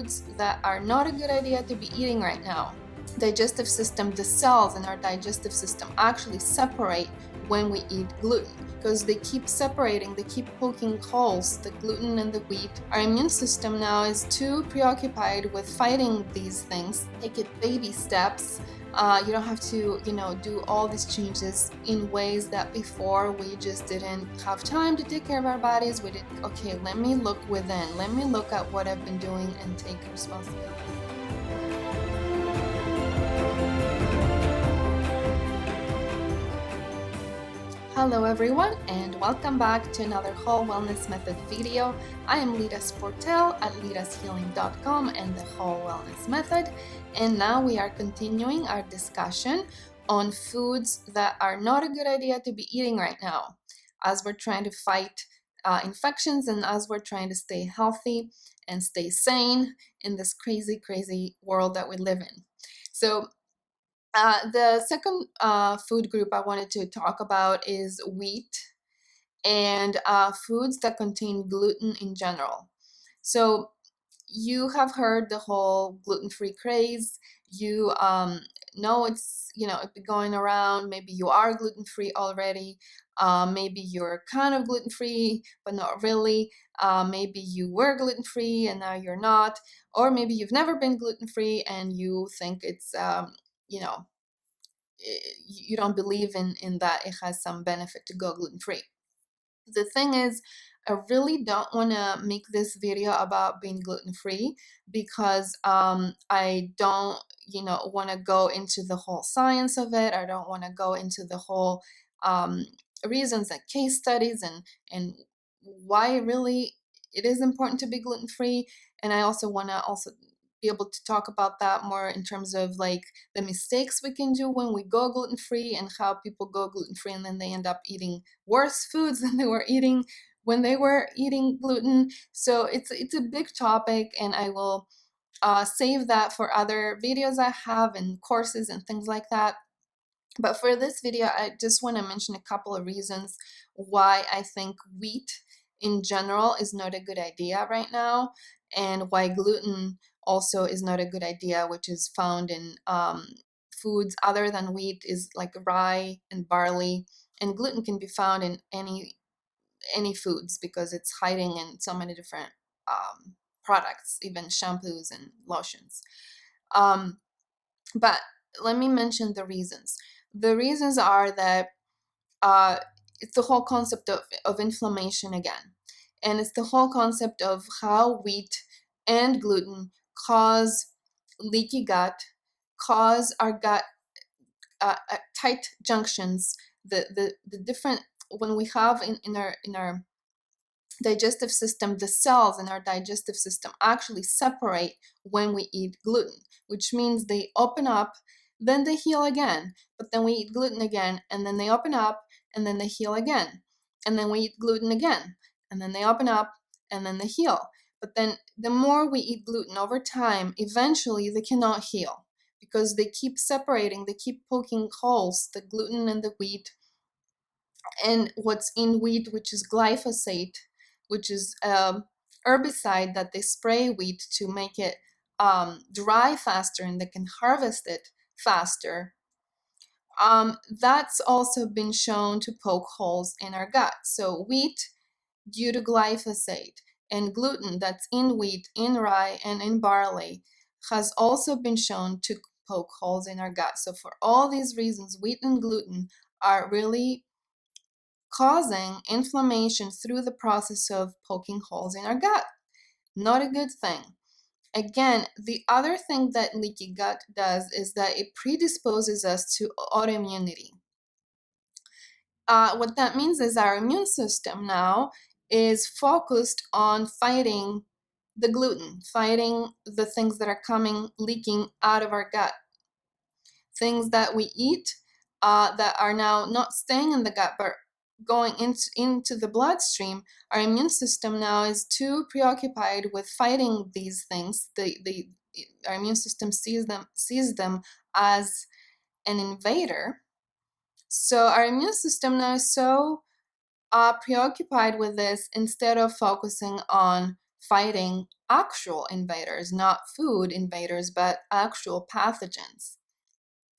foods that are not a good idea to be eating right now. Digestive system, the cells in our digestive system actually separate when we eat gluten because they keep separating, they keep poking holes, the gluten and the wheat. Our immune system now is too preoccupied with fighting these things. Take it baby steps. You don't have to, do all these changes in ways that before we just didn't have time to take care of our bodies. We did, okay, let me look within. Let me look at what I've been doing and take responsibility. Hello everyone, and welcome back to another Whole Wellness Method video. I am Lida Sportel at lidashealing.com and the Whole Wellness Method, and now we are continuing our discussion on foods that are not a good idea to be eating right now as we're trying to fight infections and as we're trying to stay healthy and stay sane in this crazy world that we live in. So the second food group I wanted to talk about is wheat and foods that contain gluten in general. So you have heard the whole gluten-free craze. You know it's been going around. Maybe you are gluten-free already. Maybe you're kind of gluten-free, but not really. Maybe you were gluten-free and now you're not. Or maybe you've never been gluten-free and you think it's you don't believe in that it has some benefit to go gluten-free. The thing is, I really don't want to make this video about being gluten-free because I don't want to go into the whole science of it. I don't want to go into the whole reasons and case studies and why really it is important to be gluten-free. And I also want to be able to talk about that more in terms of like the mistakes we can do when we go gluten-free and how people go gluten-free and then they end up eating worse foods than they were eating when they were eating gluten. So it's a big topic, and I will save that for other videos I have and courses and things like that. But for this video, I just want to mention a couple of reasons why I think wheat in general is not a good idea right now, and why gluten also is not a good idea, which is found in foods other than wheat, is like rye and barley. And gluten can be found in any foods because it's hiding in so many different products, even shampoos and lotions. But let me mention the reasons. The reasons are that it's the whole concept of inflammation again. And it's the whole concept of how wheat and gluten cause leaky gut, cause our gut tight junctions. The different, when we have in our digestive system, the cells in our digestive system actually separate when we eat gluten, which means they open up, then they heal again. But then we eat gluten again, and then they open up, and then they heal again. And then we eat gluten again, and then they open up, and then they heal. But then the more we eat gluten over time, eventually they cannot heal because they keep separating, they keep poking holes, the gluten and the wheat. And what's in wheat, which is glyphosate, which is herbicide that they spray wheat to make it dry faster and they can harvest it faster. That's also been shown to poke holes in our gut. So wheat, due to glyphosate, and gluten that's in wheat, in rye, and in barley has also been shown to poke holes in our gut. So for all these reasons, wheat and gluten are really causing inflammation through the process of poking holes in our gut. Not a good thing. Again, the other thing that leaky gut does is that it predisposes us to autoimmunity. What that means is our immune system now is focused on fighting the gluten, fighting the things that are leaking out of our gut. Things that we eat that are now not staying in the gut, but going into the bloodstream. Our immune system now is too preoccupied with fighting these things. Our immune system sees them as an invader. So our immune system now is so preoccupied with this instead of focusing on fighting actual invaders, not food invaders, but actual pathogens.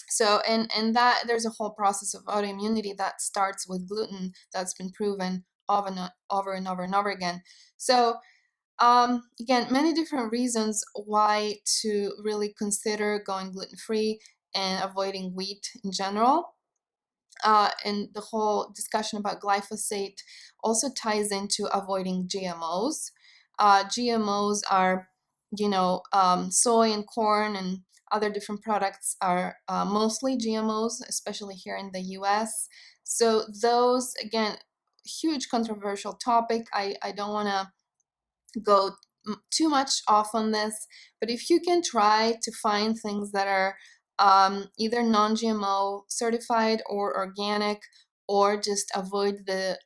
So, and that there's a whole process of autoimmunity that starts with gluten that's been proven over and over and over and over again. So, again, many different reasons why to really consider going gluten-free and avoiding wheat in general. And the whole discussion about glyphosate also ties into avoiding GMOs. GMOs are, soy and corn and other different products are mostly GMOs, especially here in the US. So those, again, huge controversial topic. I don't want to go too much off on this, but if you can try to find things that are either non-GMO certified or organic, or just avoid the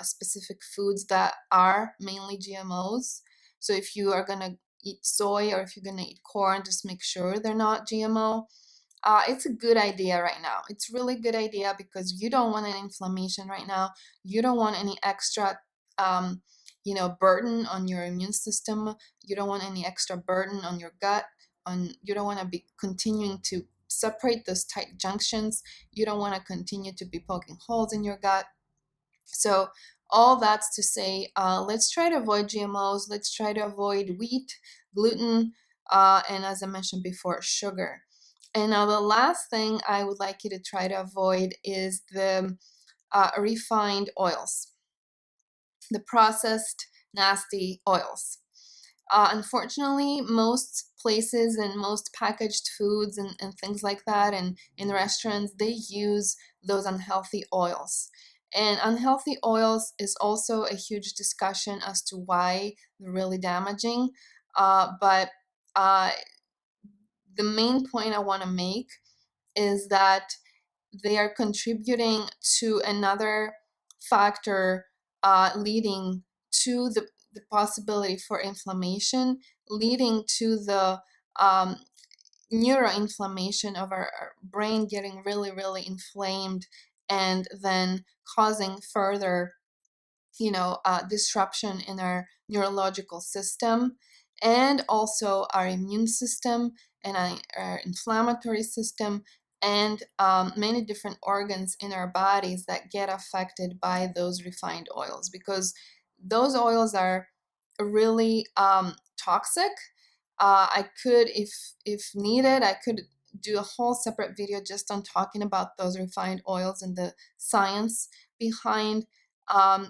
specific foods that are mainly GMOs. So if you are going to eat soy or if you're going to eat corn, just make sure they're not GMO. It's a good idea right now. It's really good idea because you don't want an inflammation right now. You don't want any extra burden on your immune system. You don't want any extra burden on your gut. You don't want to be continuing to separate those tight junctions. You don't want to continue to be poking holes in your gut. So all that's to say, let's try to avoid GMOs. Let's try to avoid wheat, gluten, and as I mentioned before, sugar. And now the last thing I would like you to try to avoid is the refined oils, the processed nasty oils. Unfortunately, most places and most packaged foods and things like that, and in restaurants, they use those unhealthy oils. And unhealthy oils is also a huge discussion as to why they're really damaging. But the main point I want to make is that they are contributing to another factor leading to the possibility for inflammation, leading to the um, neuro-inflammation of our brain getting really, really inflamed, and then causing further disruption in our neurological system, and also our immune system and our inflammatory system, and many different organs in our bodies that get affected by those refined oils, because those oils are really toxic. I could, if needed, I could do a whole separate video just on talking about those refined oils and the science behind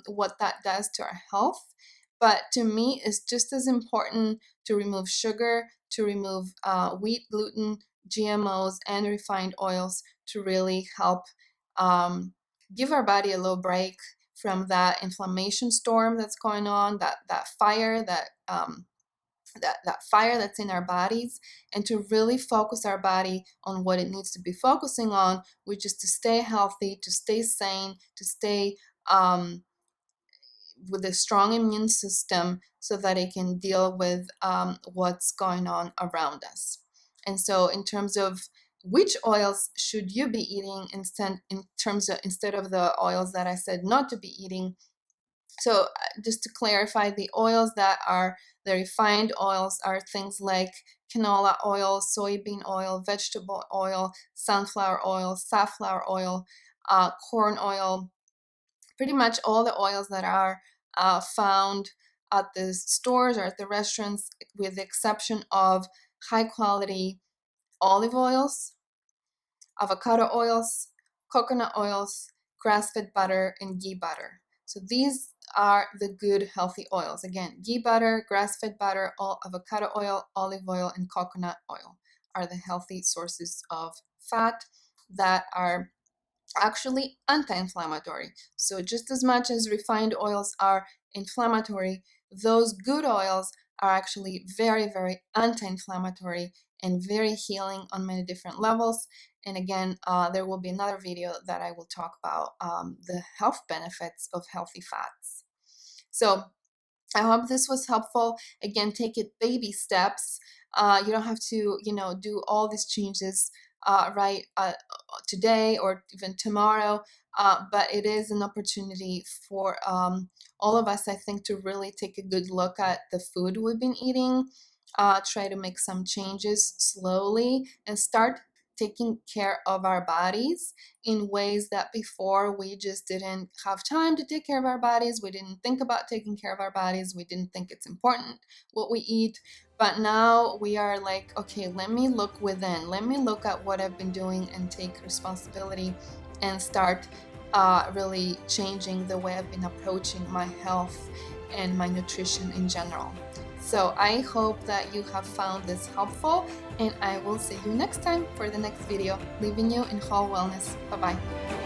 what that does to our health. But to me, it's just as important to remove sugar, to remove wheat, gluten, GMOs, and refined oils to really help give our body a little break from that inflammation storm that's going on, that fire, that fire that's in our bodies, and to really focus our body on what it needs to be focusing on, which is to stay healthy, to stay sane, to stay with a strong immune system so that it can deal with what's going on around us. And so in terms of which oils should you be eating instead of the oils that I said not to be eating. So just to clarify, the oils that are the refined oils are things like canola oil, soybean oil, vegetable oil, sunflower oil, safflower oil, corn oil, pretty much all the oils that are found at the stores or at the restaurants, with the exception of high quality olive oils, avocado oils, coconut oils, grass-fed butter, and ghee butter. So these are the good healthy oils. Again, ghee butter, grass-fed butter, avocado oil, olive oil, and coconut oil are the healthy sources of fat that are actually anti-inflammatory. So just as much as refined oils are inflammatory, those good oils are actually very, very anti-inflammatory and very healing on many different levels. And again, there will be another video that I will talk about the health benefits of healthy fats. So I hope this was helpful. Again, take it baby steps. You don't have to, do all these changes right today or even tomorrow. but it is an opportunity for all of us, I think, to really take a good look at the food we've been eating, try to make some changes slowly, and start taking care of our bodies in ways that before we just didn't have time to take care of our bodies. We didn't think about taking care of our bodies. We didn't think it's important what we eat. But now we are like, okay, let me look within. Let me look at what I've been doing and take responsibility and start really changing the way I've been approaching my health and my nutrition in general. So I hope that you have found this helpful, and I will see you next time for the next video. Leaving you in whole wellness. Bye-bye.